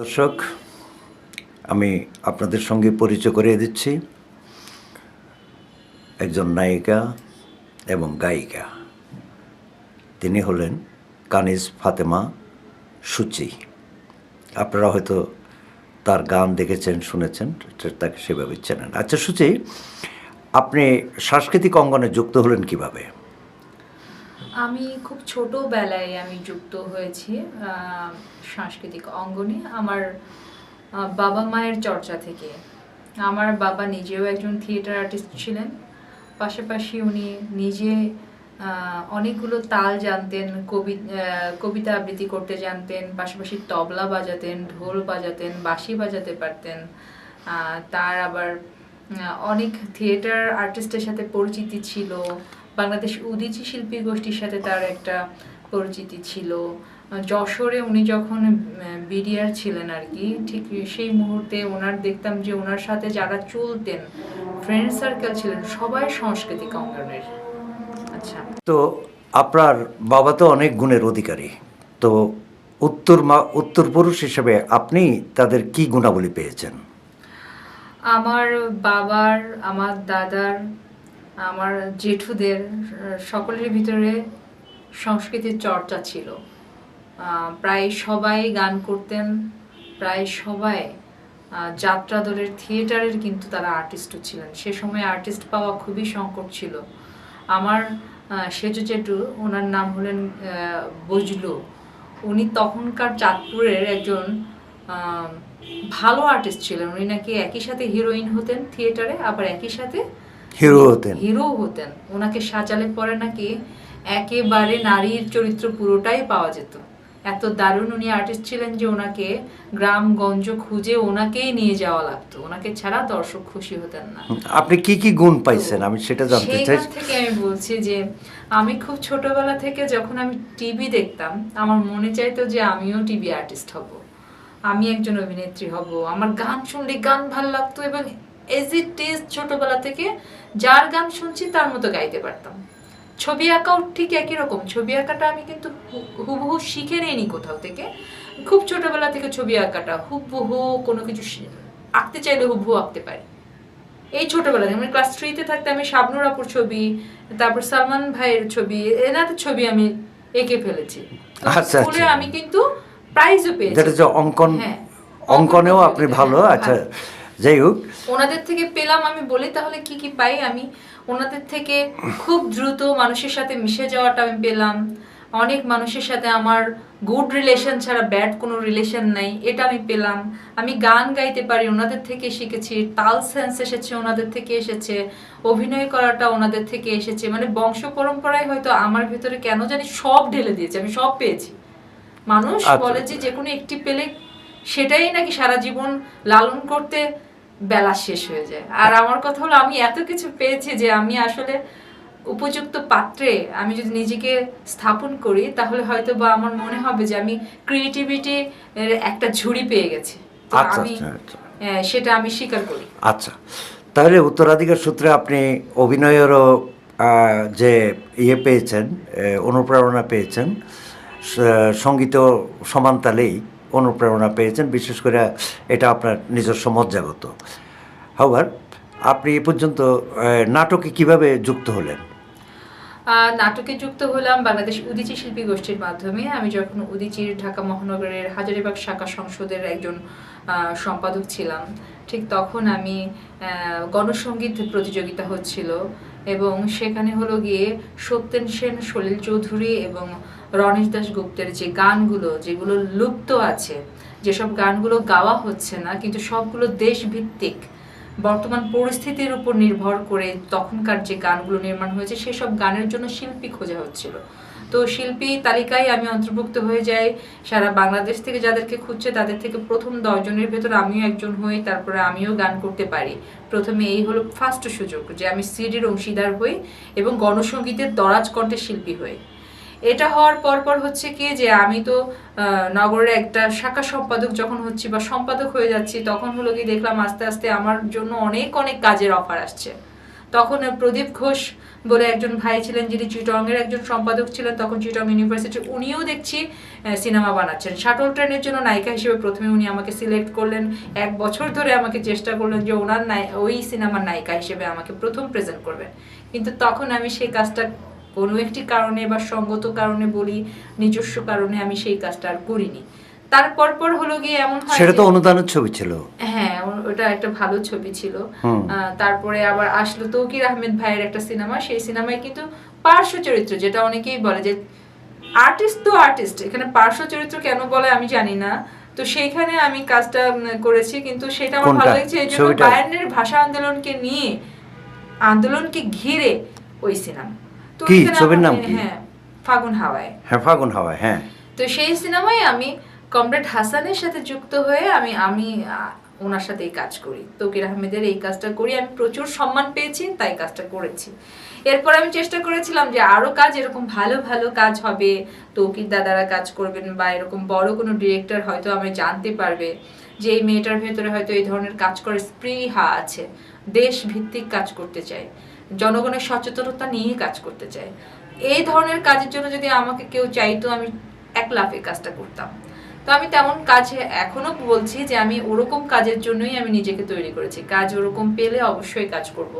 দর্শক, আমি আপনাদের সঙ্গে পরিচয় করিয়ে দিচ্ছি একজন নায়িকা এবং গায়িকা। তিনি হলেন কানিজ ফাতেমা সূচি। আপনারা হয়তো তার গান দেখেছেন, শুনেছেন, তাকে সেভাবে চেনেন। আচ্ছা সূচি, আপনি সাংস্কৃতিক অঙ্গনে যুক্ত হলেন কিভাবে? আমি খুব ছোটবেলায় আমি যুক্ত হয়েছি সাংস্কৃতিক অঙ্গনে আমার বাবা মায়ের চর্চা থেকে। আমার বাবা নিজেও একজন থিয়েটার আর্টিস্ট ছিলেন, পাশাপাশি উনি নিজে অনেকগুলো তাল জানতেন, কবিতা আবৃত্তি করতে জানতেন, পাশাপাশি তবলা বাজাতেন, ঢোল বাজাতেন, বাঁশি বাজাতে পারতেন। তার আবার অনেক থিয়েটার আর্টিস্টের সাথে পরিচিতি ছিল। বাংলাদেশ উদীচী শিল্পী গোষ্ঠীর সাথে তার একটা পরিচিতি ছিল। যশোরে উনি যখন বিডিআর ছিলেন আর কি, ঠিক সেই মুহূর্তে ওনার দেখতাম যে ওনার সাথে যারা চলতেন, ফ্রেন্ড সার্কেল ছিলেন, সবাই সাংস্কৃতিক অঙ্গনের। আচ্ছা, তো আপনার বাবা তো অনেক গুণের অধিকারী। তো উত্তর পুরুষ হিসেবে আপনি তাদের কি গুণাবলী পেয়েছেন? আমার বাবার, আমার দাদার, আমার জেঠুদের সকলের ভিতরে সংস্কৃতির চর্চা ছিল। প্রায় সবাই গান করতেন, প্রায় সবাই যাত্রা দলের, থিয়েটারের কিন্তু তারা আর্টিস্টও ছিলেন। সে সময় আর্টিস্ট পাওয়া খুবই সংকট ছিল। আমার সেজু জেঠু, ওনার নাম হলেন বজলু। উনি তখনকার চাঁদপুরের একজন ভালো আর্টিস্ট ছিলেন। উনি নাকি একই সাথে হিরোইন হতেন থিয়েটারে, আবার একই সাথে হিরো হতেন। ওনাকে সাজালে পরে নাকি একেবারে নারীর চরিত্র পুরোটাই পাওয়া যেত। এত দারুণ উনি আর্টিস্ট ছিলেন যে ওনাকে গ্রামগঞ্জ খুঁজে ওনাকেই নিয়ে যাওয়া লাগতো, ওনাকে ছাড়া দর্শক খুশি হতেন না। আপনি কি কি গুণ পাইছেন আমি সেটা জানতে চাই। সেইখান থেকে আমি বলছি যে আমি খুব ছোটবেলা থেকে যখন আমি টিভি দেখতাম, আমার মনে চাইতো যে আমিও টিভি আর্টিস্ট হব, আমি একজন অভিনেত্রী হব। আমার গান শুনলে গান ভালো লাগতো এবং এজ ইট ইজ ছোটবেলা থেকে যার গান শুনছি তার মতো গাইতে পারতাম। ছবি আঁকাও ঠিক একই রকম। ছবি আঁকাটা আমি কিন্তু হুবহু শিখে নিইনি কোথাও থেকে। খুব ছোটবেলা থেকে ছবি আঁকাটা হুবহু কোনো কিছু আঁকতে চাইলে হুবহু আঁকতে পারি। এই ছোটবেলা থেকে মানে ক্লাস 3-তে থাকতে আমি শাবনূর আপুর ছবি, তারপর সালমান ভাইয়ের ছবি, এনাদের ছবি আমি এঁকে ফেলেছি। স্কুলে আমি কিন্তু প্রাইজও পেয়েছি। যেটা যে অঙ্কন, হ্যাঁ, অঙ্কনেও আপনি ভালো। আচ্ছা যাই হোক, ওনাদের থেকে পেলাম। আমি বলি তাহলে কি কি পাই আমি? ওনাদের থেকে খুব দ্রুত মানুষের সাথে মিশে যাওয়াটা আমি পেলাম। অনেক মানুষের সাথে আমার গুড রিলেশন ছাড়া ব্যাড কোনো রিলেশন নাই, এটা আমি পেলাম। আমি গান গাইতে পারি, ওনাদের থেকে শিখেছি। তাল সেন্স এসেছে ওনাদের থেকে এসেছে, অভিনয় করাটা ওনাদের থেকে এসেছে। মানে বংশ পরম্পরায় হয়তো আমার ভিতরে কেন জানি সব ঢেলে দিয়েছে, আমি সব পেয়েছি। মানুষ বলে যে কোনো একটি পেলে সেটাই নাকি সারা জীবন লালন করতে বেলা শেষ হয়ে যায়। আর আমার কথা হলো আমি এত কিছু পেয়েছি যে আমি আসলে উপযুক্ত পাত্রে আমি যদি নিজেকে স্থাপন করি তাহলে হয়তো বা আমার মনে হবে যে আমি ক্রিয়েটিভিটি একটা ঝুড়ি পেয়ে গেছি। আমি সেটা আমি স্বীকার করি। আচ্ছা, তাহলে উত্তরাধিকার সূত্রে আপনি অভিনয়েরও যে পেয়েছেন, অনুপ্রেরণা পেয়েছেন, সঙ্গীতও সমানতালেই অনুপ্রেরণা পেয়েছেন। বিশেষ করে এটা আপনার নিজস্ব মজ্জাগত। হাওয়ার আপনি এ পর্যন্ত নাটকে কিভাবে যুক্ত হলেন? নাটকে যুক্ত হলাম বাংলাদেশ উদীচী শিল্পী গোষ্ঠীর মাধ্যমে। আমি যখন উদীচীর ঢাকা মহানগরের হাজারীবাগ শাখা সংসদের একজন সম্পাদক ছিলাম, ঠিক তখন আমি গণসঙ্গীত প্রতিযোগিতা হচ্ছিল এবং সেখানে হলো গিয়ে সত্যেন সেন, সলিল চৌধুরী এবং রণেশ দাশগুপ্তের যে গানগুলো যেগুলো লুপ্ত আছে, যেসব গানগুলো গাওয়া হচ্ছে না কিন্তু সবগুলো দেশভিত্তিক, বর্তমান পরিস্থিতির উপর নির্ভর করে তখনকার যে গানগুলো নির্মাণ হয়েছে সেসব গানের জন্য শিল্পী খোঁজা হচ্ছিল। তো শিল্পী তালিকায় আমি অন্তর্ভুক্ত হয়ে যাই। সারা বাংলাদেশ থেকে যাদেরকে খুঁজছে তাদের থেকে প্রথম 10 জনের ভেতর আমিও একজন হই। তারপরে আমিও গান করতে পারি। প্রথমে এই হলো ফার্স্ট সুযোগ যে আমি সিডির অংশীদার হই এবং গণসঙ্গীতের দরাজ কণ্ঠে শিল্পী হই। এটা হওয়ার পর হচ্ছে কি যে আমি তো নগরের একটা শাখা সম্পাদক যখন হচ্ছি বা সম্পাদক হয়ে যাচ্ছি, তখন হলো কি দেখলাম আস্তে আস্তে আমার জন্য অনেক অনেক কাজের অফার আসছে। তখন প্রদীপ ঘোষ বলে একজন ভাই ছিলেন যিনি চিটংয়ের একজন সম্পাদক ছিলেন তখন চিটং ইউনিভার্সিটির, উনিও দেখছি সিনেমা বানাচ্ছেন। শাটল ট্রেনের জন্য নায়িকা হিসেবে প্রথমে উনি আমাকে সিলেক্ট করলেন, 1 বছর ধরে আমাকে চেষ্টা করলেন যে ওনার ওই সিনেমার নায়িকা হিসেবে আমাকে প্রথম প্রেজেন্ট করবেন, কিন্তু তখন আমি সেই কাজটা কোনো একটি কারণে বা সঙ্গত কারণে বলি, নিজস্ব কারণে আমি সেই কাজটা আর করিনি। তারপর পর হলো গিয়ে এমন হয়, সেটা তো অনুদানের ছবি ছিল। হ্যাঁ, ওটা একটা ভালো ছবি ছিল। তারপরে আবার আসলো তৌকির আহমেদ ভাইয়ের একটা সিনেমা, সেই সিনেমায় কিন্তু পার্শ্ব চরিত্র, যেটা অনেকেই বলে যে আর্টিস্ট তো আর্টিস্ট, এখানে পার্শ্ব চরিত্র কেন বলে আমি জানি না, তো সেইখানে আমি কাজটা করেছি, কিন্তু সেটা আমার ভালো লেগেছে এই জন্য বায়ান্নের ভাষা আন্দোলনকে নিয়ে, আন্দোলনকে ঘিরে ওই সিনেমা। তো কি ছবির নাম কি? হ্যাঁ, ফাগুন হাওয়ায়। হ্যাঁ, ফাগুন হাওয়ায়। হ্যাঁ, তো সেই সিনেমায় আমি কমরেড হাসানের সাথে যুক্ত হয়ে আমি ওনার সাথেই কাজ করি, তৌকির আহমেদের এই কাজটা করি, আমি প্রচুর সম্মান পেয়েছি, তাই কাজটা করেছি। এরপর আমি চেষ্টা করেছিলাম যে আরো কাজ, এরকম ভালো ভালো কাজ হবে, তৌকির দাদারা কাজ করবেন বা এরকম বড় কোনো ডিরেক্টর হয়তো আমি জানতে পারবে যে এই মেয়েটার ভেতরে হয়তো এই ধরনের কাজ করার স্পৃহা আছে, দেশ ভিত্তিক কাজ করতে চায়, জনগণের সচেতনতা নিয়ে কাজ করতে চায়। এই ধরনের কাজের জন্য যদি আমাকে কেউ চাইতো, আমি 1 লাফে কাজটা করতাম। তো আমি তেমন কাজ এখনো বলছি যে আমি ওরকম কাজের জন্যই আমি নিজেকে তৈরি করেছি, কাজ ওরকম পেলে অবশ্যই কাজ করব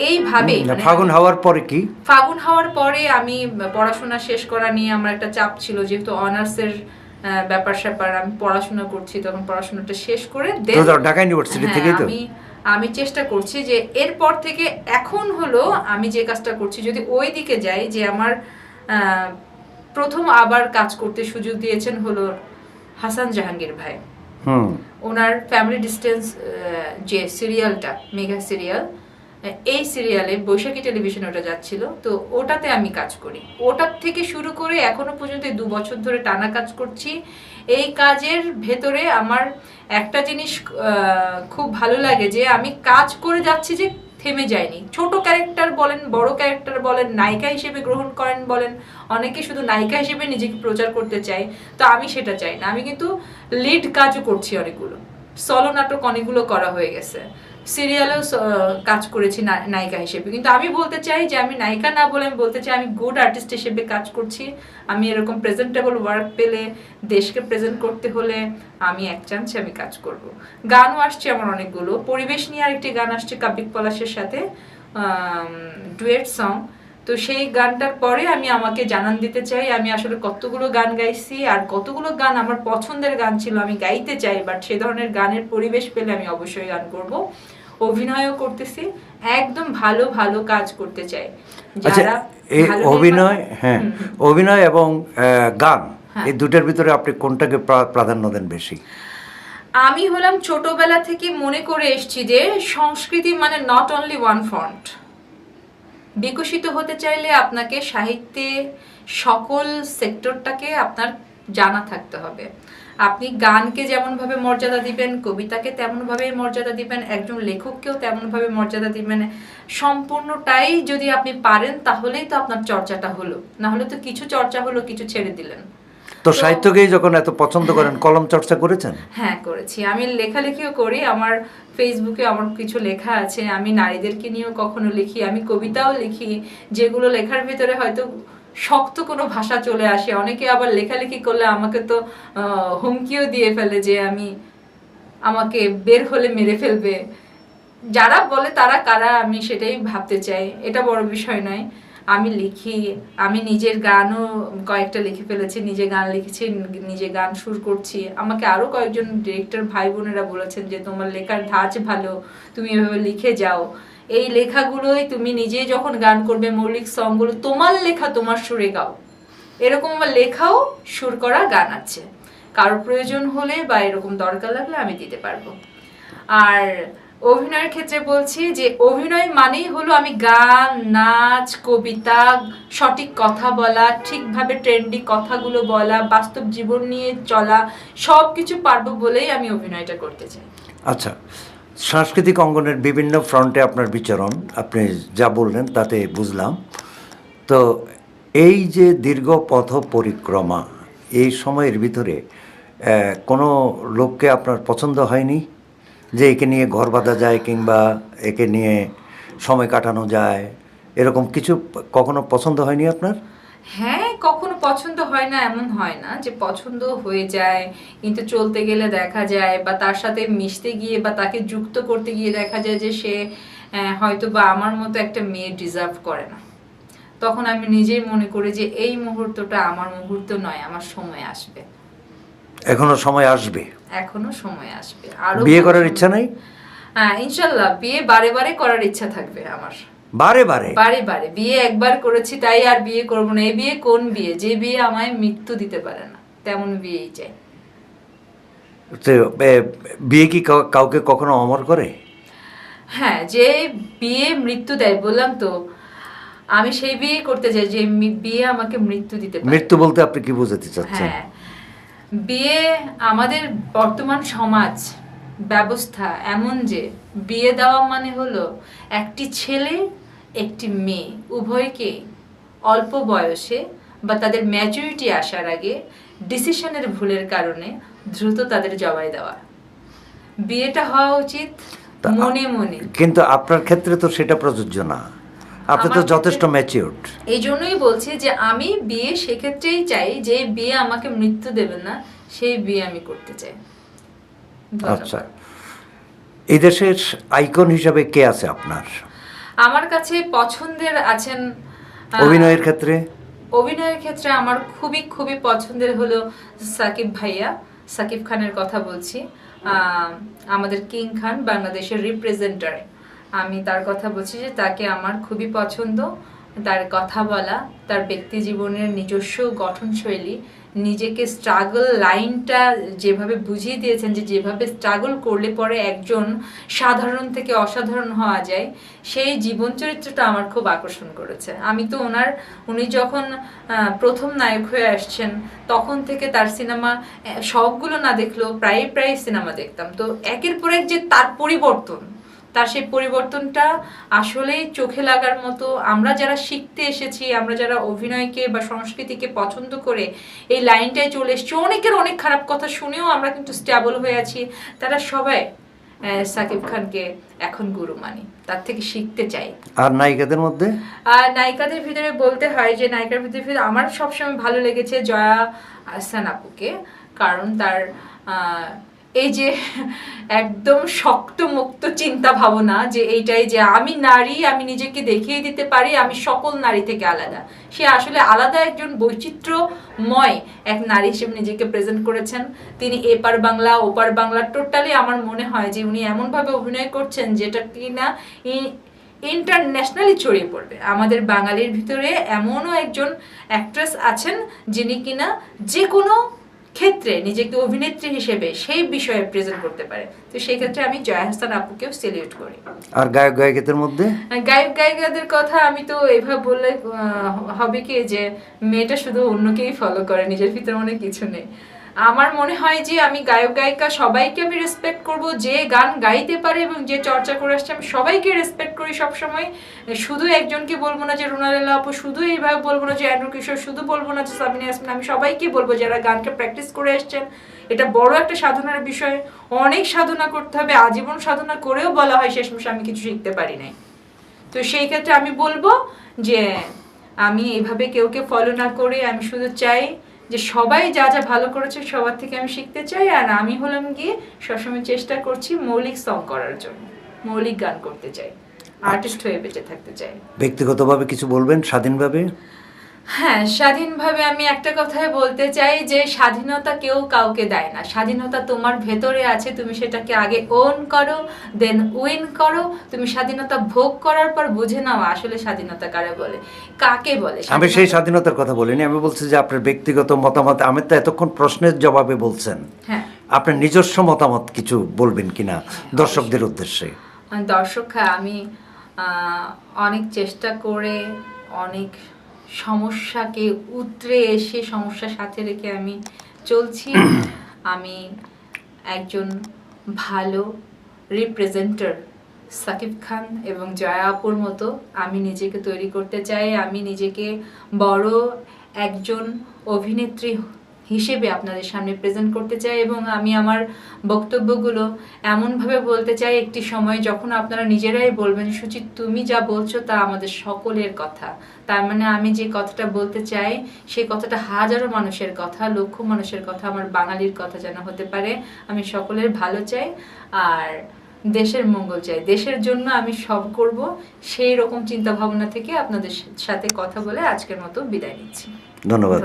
এইভাবে। ফাগুন হাওয়ার পরে কি? ফাগুন হাওয়ার পরে আমি পড়াশোনা শেষ করা নিয়ে আমার একটা চাপ ছিল, যেহেতু অনার্সের ব্যাপার স্যাপার, আমি পড়াশোনা করছি, তখন পড়াশোনাটা শেষ করে ঢাকা ইউনিভার্সিটি থেকেই তো আমি চেষ্টা করছি যে এরপর থেকে এখন হলো আমি যে কাজটা করছি যদি ওই দিকে যাই, যে আমার প্রথম আবার কাজ করতে সুযোগ দিয়েছেন হলো হাসান জাহাঙ্গীর ভাই। ওনার ফ্যামিলি ডিস্টেন্স যে সিরিয়ালটা, মেগা সিরিয়াল, এই সিরিয়ালে বৈশাখী টেলিভিশনে ওটা যাচ্ছিল, তো ওটাতে আমি কাজ করি। ওটার থেকে শুরু করে এখনো পর্যন্ত 2 বছর ধরে টানা কাজ করছি। এই কাজের ভেতরে আমার একটা জিনিস খুব ভালো লাগে যে আমি কাজ করে যাচ্ছি, যে থেমে যায়নি। ছোট ক্যারেক্টার বলেন, বড় ক্যারেক্টার বলেন, নায়িকা হিসেবে গ্রহণ করেন বলেন, অনেকে শুধু নায়িকা হিসেবে নিজেকে প্রচার করতে চায়, তো আমি সেটা চাই না। আমি কিন্তু লিড কাজও করছি, অনেকগুলো সলো নাটক অনেকগুলো করা হয়ে গেছে, সিরিয়ালেও কাজ করেছি নায়িকা হিসেবে। কিন্তু আমি বলতে চাই যে আমি নায়িকা না বলে আমি বলতে চাই আমি গুড আর্টিস্ট হিসেবে কাজ করছি। আমি এরকম প্রেজেন্টেবল ওয়ার্ক পেলে, দেশকে প্রেজেন্ট করতে হলে আমি এক চান্সে আমি কাজ করব। গানও আসছে আমার অনেকগুলো, পরিবেশ নিয়ে আরেকটি গান আসছে কাব্যিক পলাশের সাথে, ডুয়েট সং। তো সেই গানটার পরে আমি আমাকে জানান দিতে চাই আমি আসলে কতগুলো গান গাইছি, আর কতগুলো গান আমার পছন্দের গান ছিল আমি গাইতে চাই, বাট সে ধরনের গানের পরিবেশ পেলে আমি অবশ্যই গান করব। অভিনয়ও করতেছি, একদম ভালো ভালো কাজ করতে চাই। যারা অভিনয়, হ্যাঁ, অভিনয় এবং গান, এই দুটোর ভিতরে আপনি কোনটাকে প্রাধান্য দেন বেশি? আমি হলাম ছোটবেলা থেকে মনে করে এসেছি যে সংস্কৃতি মানে নট অনলি ওয়ান ফন্ট। বিকশিত হতে চাইলে আপনাকে সাহিত্যে সকল সেক্টরটাকে আপনার জানা থাকতে হবে। আপনি গানকে যেমনভাবে মর্যাদা দিবেন, কবিতাকে তেমনভাবে মর্যাদা দিবেন, একজন লেখককেও তেমনভাবে মর্যাদা দিবেন। সম্পূর্ণটাই যদি আপনি পারেন তাহলেই তো আপনার চর্চাটা হলো, না হলে তো কিছু চর্চা হলো, কিছু ছেড়ে দিলেন। তো সাহিত্যকেই যখন এত পছন্দ করেন, কলম চর্চা করেছেন? হ্যাঁ, করেছি। আমি লেখালেখিও করি, আমার ফেসবুকে আমার কিছু লেখা আছে, আমি নারীদেরকে নিয়েও কখনো লিখি, আমি কবিতাও লিখি, যেগুলো লেখার ভিতরে হয়তো শক্ত কোনো ভাষা চলে আসে। অনেকে আবার লেখালেখি করলে আমাকে তো হুমকিও দিয়ে ফেলে যে আমাকে বের হলে মেরে ফেলবে। যারা বলে তারা কারা আমি সেটাই ভাবতে চাই, এটা বড় বিষয় নয়। আমি লিখি, আমি নিজের গানও কয়েকটা লিখে ফেলেছি, নিজে গান লিখেছি, নিজে গান সুর করছি। আমাকে আরও কয়েকজন ডিরেক্টর ভাই বোনেরা বলেছেন যে তোমার লেখার ধাঁচ ভালো, তুমি এভাবে লিখে যাও। এই লেখাগুলোই তুমি নিজে যখন গান করবে, মৌলিক সংগুলো তোমার লেখা, তোমার সুরে গাও। এরকম আমার লেখাও সুর করা গান আছে, কারোর প্রয়োজন হলে বা এরকম দরকার লাগলে আমি দিতে পারবো। আর অভিনয়ের ক্ষেত্রে বলছি যে অভিনয় মানেই হলো আমি গান, নাচ, কবিতা, সঠিক কথা বলা, ঠিকভাবে ট্রেন্ডি কথাগুলো বলা, বাস্তব জীবন নিয়ে চলা, সব কিছু পারবো বলেই আমি অভিনয়টা করতে চাই। আচ্ছা, সাংস্কৃতিক অঙ্গনের বিভিন্ন ফ্রন্টে আপনার বিচরণ, আপনি যা বললেন তাতে বুঝলাম। তো এই যে দীর্ঘ পথ পরিক্রমা, এই সময়ের ভিতরে কোনো লোককে আপনার পছন্দ হয়নি যে একে নিয়ে ঘর বাঁধা যায় কিংবা একে নিয়ে সময় কাটানো যায়, এরকম কিছু কখনো পছন্দ হয়নি আপনার? হ্যাঁ, কখনো পছন্দ হয় না এমন হয় না, যে পছন্দ হয়ে যায় কিন্তু চলতে গেলে দেখা যায় বা তার সাথে মিশতে গিয়ে বা তাকে যুক্ত করতে গিয়ে দেখা যায় যে সে হয়তো বা আমার মতো একটা মেয়ে ডিজার্ভ করে না। তখন আমি নিজেই মনে করি যে এই মুহূর্তটা আমার মুহূর্ত নয়, আমার সময় আসবে, এখনো সময় আসবে, এখনো সময় আসবে। আরো বিয়ে করার ইচ্ছা নাই? হ্যাঁ, ইনশাল্লাহ বিয়ে বারে বারে করার ইচ্ছা থাকবে আমার। বারে বারে? বারে বারে। বিয়ে একবার করেছি তাই আর বিয়ে করবো না। এই বিয়ে কোন বিয়ে? যে বিয়ে আমায় মৃত্যু দিতে পারে না, তেমন বিয়েই চাই। তো বিয়ে কি কাউকে কখনো অমর করে? হ্যাঁ, যে বিয়ে মৃত্যু দেয়, বললাম তো আমি সেই বিয়ে করতে চাই যে বিয়ে আমাকে মৃত্যু দিতে পারে। মৃত্যু বলতে আপনি কি বোঝাতে চাচ্ছেন? হ্যাঁ, বিয়ে আমাদের বর্তমান সমাজ ব্যবস্থা এমন যে বিয়ে দেওয়া মানে হলো একটি ছেলে একটি মেয়ে উভয়কে অল্প বয়সে বা তাদের ম্যাচুরিটি আসার আগে ডিসিশনের ভুলের কারণে দ্রুত তাদের জবাই দেওয়া। বিয়েটা হওয়া উচিত মনে মনে। কিন্তু আপনার ক্ষেত্রে তো সেটা প্রযোজ্য না, আপনি তো যথেষ্ট ম্যাচিউরড। এই জন্যই বলছি যে আমি বিয়ে সেক্ষেত্রেই চাই যে বিয়ে আমাকে মৃত্যু দেবে না, সেই বিয়ে আমি করতে চাই। আচ্ছা, এই দেশের আইকন হিসাবে কে আছে আপনার? আমার কাছে পছন্দের আছেন অভিনয়ের ক্ষেত্রে? অভিনয়ের ক্ষেত্রে আমার খুবই খুবই পছন্দের হলো সাকিব ভাইয়া, সাকিব খানের কথা বলছি। আমাদের কিং খান, বাংলাদেশের রিপ্রেজেন্টার, আমি তার কথা বলছি যে তাকে আমার খুবই পছন্দ। তার কথা বলা, তার ব্যক্তি জীবনের নিজস্ব গঠনশৈলী, নিজেকে স্ট্রাগল লাইনটা যেভাবে বুঝিয়ে দিয়েছেন, যে যেভাবে স্ট্রাগল করলে পরে একজন সাধারণ থেকে অসাধারণ হওয়া যায়, সেই জীবন চরিত্রটা আমার খুব আকর্ষণ করেছে। আমি তো উনি যখন প্রথম নায়ক হয়ে আসছেন তখন থেকে তার সিনেমা সবগুলো না দেখলেও প্রায় সিনেমা দেখতাম। তো একের পর এক যে তার পরিবর্তন, তার সেই পরিবর্তনটা আসলেই চোখে লাগার মতো। আমরা যারা শিখতে এসেছি, আমরা যারা অভিনয়কে বা সংস্কৃতিকে পছন্দ করে এই লাইনটায় চলে এসেছি, অনেকের অনেক খারাপ কথা শুনেও আমরা কিন্তু স্ট্যাবল হয়ে আছি, তারা সবাই সাকিব খানকে এখন গুরু মানি, তার থেকে শিখতে চাই। আর নায়িকাদের মধ্যে? আর নায়িকাদের ভিতরে বলতে হয় যে নায়িকার ভিতরে আমার সবসময় ভালো লেগেছে জয়া আহসান আপুকে, কারণ তার এই যে একদম শক্ত মুক্ত চিন্তা ভাবনা, যে এইটাই যে আমি নারী, আমি নিজেকে দেখিয়ে দিতে পারি আমি সকল নারী থেকে আলাদা। সে আসলে আলাদা একজন বৈচিত্র্যময় এক নারী হিসেবে নিজেকে প্রেজেন্ট করেছেন। তিনি এপার বাংলা ওপার বাংলা টোটালি আমার মনে হয় যে উনি এমনভাবে অভিনয় করছেন যেটা কিনা ইন্টারন্যাশনালি ছড়িয়ে পড়বে। আমাদের বাঙালির ভিতরে এমনও একজন অ্যাক্ট্রেস আছেন যিনি কিনা যে কোনো ক্ষেত্রে নিজেকে অভিনেত্রী হিসেবে সেই বিষয়ে প্রেজেন্ট করতে পারে। তো সেই ক্ষেত্রে আমি জয়া আহসান আপুকেও সেলিউট করি। আর গায়ক গায়িকাদের মধ্যে? গায়ক গায়িকাদের কথা আমি তো এভাবে বললে হবে কি যে মেয়েটা শুধু অন্যকেই ফলো করে, নিজের ভিতরে অনেক কিছু নেই। আমার মনে হয় যে আমি গায়ক গায়িকা সবাইকে আমি রেসপেক্ট করব, যে গান গাইতে পারে এবং যে চর্চা করে আসছে আমি সবাইকে রেসপেক্ট করি সবসময়। শুধু একজনকে বলবো না যে রুনালাইলা আপু, শুধু এইভাবে বলবো না যে অ্যান্ড্রু কিশোর, শুধু বলবো না যে সাবিনা ইয়াসমিন, আমি সবাইকে বলবো যারা গানকে প্র্যাকটিস করে আসছেন। এটা বড় একটা সাধনার বিষয়, অনেক সাধনা করতে হবে, আজীবন সাধনা করেও বলা হয় শেষমেশ আমি কিছু শিখতে পারি নাই। তো সেই ক্ষেত্রে আমি বলবো যে আমি এইভাবে কেউকে ফলো না করে আমি শুধু চাই যে সবাই যা যা ভালো করেছে সবার থেকে আমি শিখতে চাই। আর আমি হলাম গিয়ে সবসময় চেষ্টা করছি মৌলিক সং করার জন্য, মৌলিক গান করতে চাই, আর্টিস্ট হয়ে বেঁচে থাকতে চাই। ব্যক্তিগতভাবে কিছু বলবেন স্বাধীনভাবে? হ্যাঁ, স্বাধীনভাবে আমি একটা কথাই বলতে চাই যে স্বাধীনতা কেউ কাউকে দেয় না, স্বাধীনতা তোমার ভেতরে আছে, তুমি সেটাকে আগে ওন করো, দেন উইন করো। তুমি স্বাধীনতা ভোগ করার পর বুঝে নাও আসলে স্বাধীনতা কারে বলে, কাকে বলে। আমি সেই স্বাধীনতার কথা বলিনি, আমি বলছি যে আপনার ব্যক্তিগত মতামত। আমি তো এতক্ষণ প্রশ্নের জবাবে বলছেন, হ্যাঁ, আপনার নিজস্ব মতামত কিছু বলবেন কিনা দর্শকদের উদ্দেশ্যে? দর্শক, আমি অনেক চেষ্টা করে অনেক সমস্যাকে উতরে এসে সমস্যার সাথে রেখে আমি চলছি। আমি একজন ভালো রিপ্রেজেন্টার সাকিব খান এবং জয়া আপুর মতো আমি নিজেকে তৈরি করতে চাই। আমি নিজেকে বড় একজন অভিনেত্রী হিসেবে আপনাদের সামনে প্রেজেন্ট করতে চাই, এবং আমি আমার বক্তব্যগুলো এমনভাবে বলতে চাই একটি সময় যখন আপনারা নিজেরাই বলবেন সুচিত তুমি যা বলছো তা আমাদের সকলের কথা। তার মানে আমি যে কথাটা বলতে চাই সেই কথাটা হাজারো মানুষের কথা, লক্ষ মানুষের কথা, আমার বাঙালির কথা যেন হতে পারে। আমি সকলের ভালো চাই আর দেশের মঙ্গল চাই, দেশের জন্য আমি সব করব, সেই রকম চিন্তা ভাবনা থেকে আপনাদের সাথে কথা বলে আজকের মতো বিদায় নিচ্ছি। ধন্যবাদ।